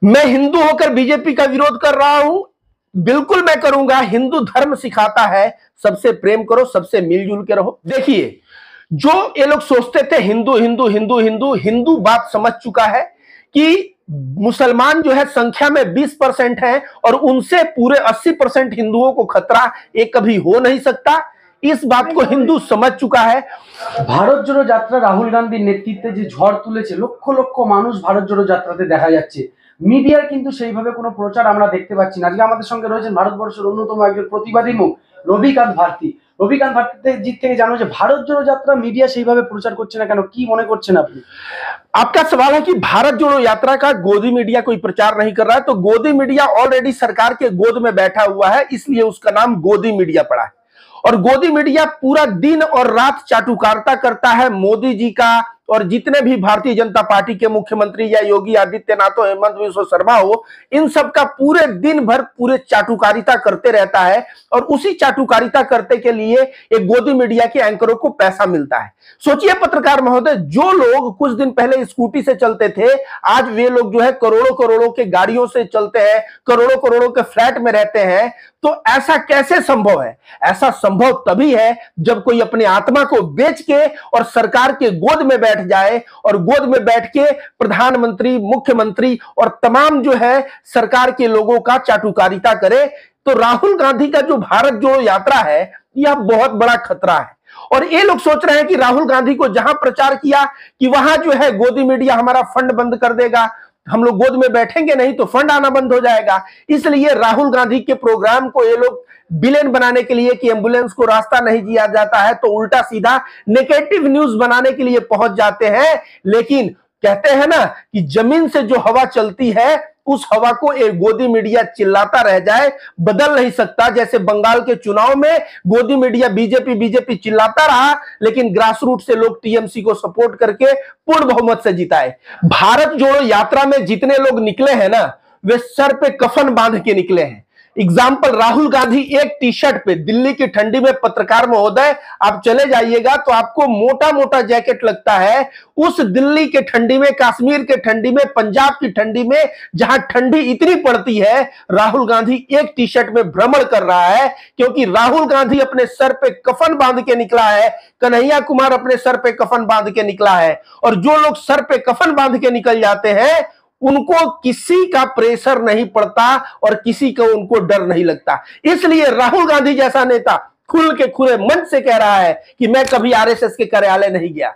मैं हिंदू होकर बीजेपी का विरोध कर रहा हूं। बिल्कुल मैं करूंगा। हिंदू धर्म सिखाता है सबसे प्रेम करो, सबसे मिलजुल के रहो। देखिए, जो ये लोग सोचते थे हिंदू हिंदू हिंदू हिंदू हिंदू बात समझ चुका है कि मुसलमान जो है संख्या में 20% है और उनसे पूरे 80% हिंदुओं को खतरा ये कभी हो नहीं सकता। इस बात को हिंदू समझ चुका है। ভারত জোড়ো যাত্রা রাহুল গান্ধীর নেতৃত্বে যে ঝড় তুলেছে, লক্ষ লক্ষ মানুষ ভারত জোড়ো যাত্রাতে দেখা যাচ্ছে। মিডিয়ার কিন্তু সেইভাবে কোনো প্রচার আমরা দেখতে পাচ্ছি না। আজকে আমাদের সঙ্গে রয়েছেন ভারতবর্ষের অন্যতম একজন প্রতিবাদী মুখ রবিকান্ত ভারতী। রবিকান্ত ভারতীর দিক থেকে জানো যে ভারত জোড়ো যাত্রা মিডিয়া সেইভাবে প্রচার করছে না কেন, কি মনে করছেন আপনি? आपका सवाल है कि भारत जोड़ो यात्रा का गोदी मीडिया कोई प्रचार नहीं कर रहा है, तो गोदी मीडिया ऑलरेडी सरकार के गोद में बैठा हुआ है, इसलिए उसका नाम गोदी मीडिया पड़ा है। और गोदी मीडिया पूरा दिन और रात चाटुकारिता करता है मोदी जी का और जितने भी भारतीय जनता पार्टी के मुख्यमंत्री या योगी आदित्यनाथ हो, हेमंत बिस्वा शर्मा हो, इन सब का पूरे दिन भर पूरे चाटुकारिता करते रहता है और उसी चाटुकारिता करते के लिए एक गोदी मीडिया के एंकरों को पैसा मिलता है। सोचिए पत्रकार महोदय, जो लोग कुछ दिन पहले स्कूटी से चलते थे, आज वे लोग जो है करोड़ों करोड़ों के गाड़ियों से चलते हैं, करोड़ों करोड़ों के फ्लैट में रहते हैं। तो ऐसा कैसे संभव है? ऐसा संभव तभी है जब कोई अपनी आत्मा को बेच के और सरकार के गोद में बैठ जाए और गोद में बैठ के प्रधानमंत्री, मुख्यमंत्री और तमाम जो है सरकार के लोगों का चाटुकारिता करे। तो राहुल गांधी का जो भारत जोड़ो यात्रा है, यह बहुत बड़ा खतरा है। और ये लोग सोच रहे हैं कि राहुल गांधी को जहां प्रचार किया कि वहां जो है गोदी मीडिया हमारा फंड बंद कर देगा, हम लोग गोद में बैठेंगे नहीं तो फंड आना बंद हो जाएगा। इसलिए राहुल गांधी के प्रोग्राम को ये लोग विलेन बनाने के लिए कि एम्बुलेंस को रास्ता नहीं दिया जाता है, तो उल्टा सीधा नेगेटिव न्यूज बनाने के लिए पहुंच जाते हैं। लेकिन कहते हैं ना कि जमीन से जो हवा चलती है उस हवा को एक गोदी मीडिया चिल्लाता रह जाए, बदल नहीं सकता। जैसे बंगाल के चुनाव में गोदी मीडिया बीजेपी बीजेपी चिल्लाता रहा, लेकिन ग्रास रूट से लोग टीएमसी को सपोर्ट करके पूर्ण बहुमत से जिताए। भारत जोड़ो यात्रा में जितने लोग निकले हैं ना, वे सर पे कफन बांध के निकले हैं। एग्जाम्पल, राहुल गांधी एक टी शर्ट पे, दिल्ली की ठंडी में पत्रकार महोदय आप चले जाइएगा तो आपको मोटा मोटा जैकेट लगता है। उस दिल्ली के ठंडी में, कश्मीर के ठंडी में, पंजाब की ठंडी में, जहां ठंडी इतनी पड़ती है, राहुल गांधी एक टी शर्ट में भ्रमण कर रहा है, क्योंकि राहुल गांधी अपने सर पे कफन बांध के निकला है, कन्हैया कुमार अपने सर पे कफन बांध के निकला है। और जो लोग सर पे कफन बांध के निकल जाते हैं उनको किसी का प्रेशर नहीं पड़ता और किसी को उनको डर नहीं लगता। इसलिए राहुल गांधी जैसा नेता खुल के खुले मन से कह रहा है कि मैं कभी आरएसएस के कार्यालय नहीं गया,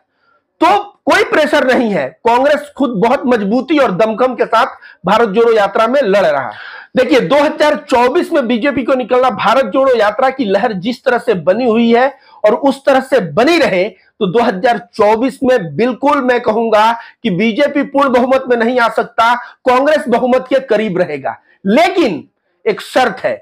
तो कोई प्रेशर नहीं है। कांग्रेस खुद बहुत मजबूती और दमखम के साथ भारत जोड़ो यात्रा में लड़ रहा है। देखिए, 2024 में बीजेपी को निकलना, भारत जोड़ो यात्रा की लहर जिस तरह से बनी हुई है और उस तरह से बनी रहे, तो 2024 में बिल्कुल मैं कहूंगा कि बीजेपी पूर्ण बहुमत में नहीं आ सकता, कांग्रेस बहुमत के करीब रहेगा। लेकिन एक शर्त है,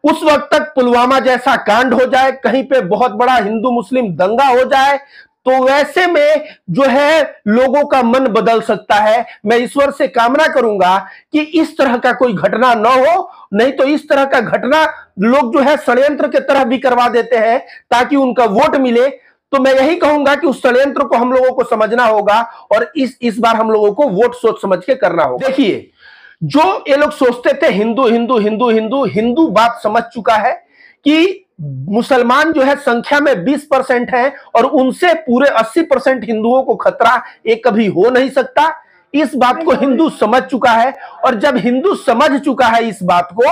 उस वक्त तक पुलवामा जैसा कांड हो जाए, कहीं पे बहुत बड़ा हिंदू मुस्लिम दंगा हो जाए, तो वैसे में जो है लोगों का मन बदल सकता है। मैं ईश्वर से कामना करूंगा कि इस तरह का कोई घटना न हो, नहीं तो इस तरह का घटना लोग जो है षड्यंत्र के तरह भी करवा देते हैं ताकि उनका वोट मिले। तो मैं यही कहूंगा कि उस षड्यंत्र को हम लोगों को समझना होगा और इस बार हम लोगों को वोट सोच समझ के करना होगा। देखिए, जो ये लोग सोचते थे हिंदू हिंदू हिंदू हिंदू हिंदू बात समझ चुका है कि मुसलमान जो है संख्या में 20% है और उनसे पूरे 80% हिंदुओं को खतरा ये कभी हो नहीं सकता। इस बात को हिंदू समझ चुका है और जब हिंदू समझ चुका है इस बात को,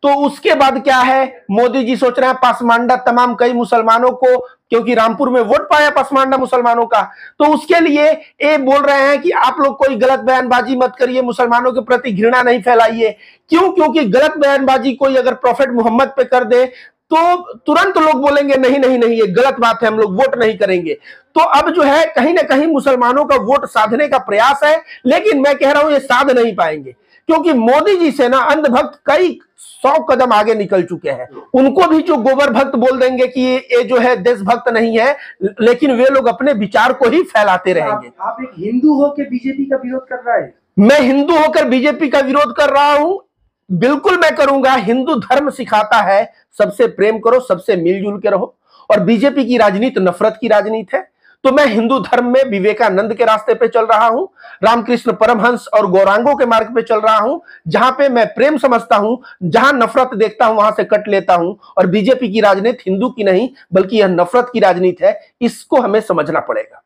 तो उसके बाद क्या है, मोदी जी सोच रहे हैं पासमांडा तमाम कई मुसलमानों को, क्योंकि रामपुर में वोट पाया पासमांडा मुसलमानों का, तो उसके लिए ये बोल रहे हैं कि आप लोग कोई गलत बयानबाजी मत करिए, मुसलमानों के प्रति घृणा नहीं फैलाइए। क्यों? क्योंकि गलत बयानबाजी कोई अगर प्रॉफेट मोहम्मद पे कर दे तो तुरंत लोग बोलेंगे नहीं नहीं नहीं, ये गलत बात है, हम लोग वोट नहीं करेंगे। तो अब जो है कहीं ना कहीं मुसलमानों का वोट साधने का प्रयास है, लेकिन मैं कह रहा हूं ये साध नहीं पाएंगे, क्योंकि मोदी जी से ना अंधभक्त कई 100 कदम आगे निकल चुके हैं। उनको भी जो गोबर भक्त बोल देंगे कि ये जो है देशभक्त नहीं है, लेकिन वे लोग अपने विचार को ही फैलाते रहेंगे। आप एक हिंदू होकर बीजेपी का विरोध कर रहा है? मैं हिंदू होकर बीजेपी का विरोध कर रहा हूं। बिल्कुल मैं करूंगा। हिंदू धर्म सिखाता है सबसे प्रेम करो, सबसे मिलजुल के रहो। और बीजेपी की राजनीति नफरत की राजनीति है। तो मैं हिंदू धर्म में विवेकानंद के रास्ते पे चल रहा हूं, रामकृष्ण परमहंस और गौरांगों के मार्ग पे चल रहा हूं, जहां पे मैं प्रेम समझता हूं, जहां नफरत देखता हूं वहां से कट लेता हूं। और बीजेपी की राजनीति हिंदू की नहीं बल्कि यह नफरत की राजनीति है, इसको हमें समझना पड़ेगा।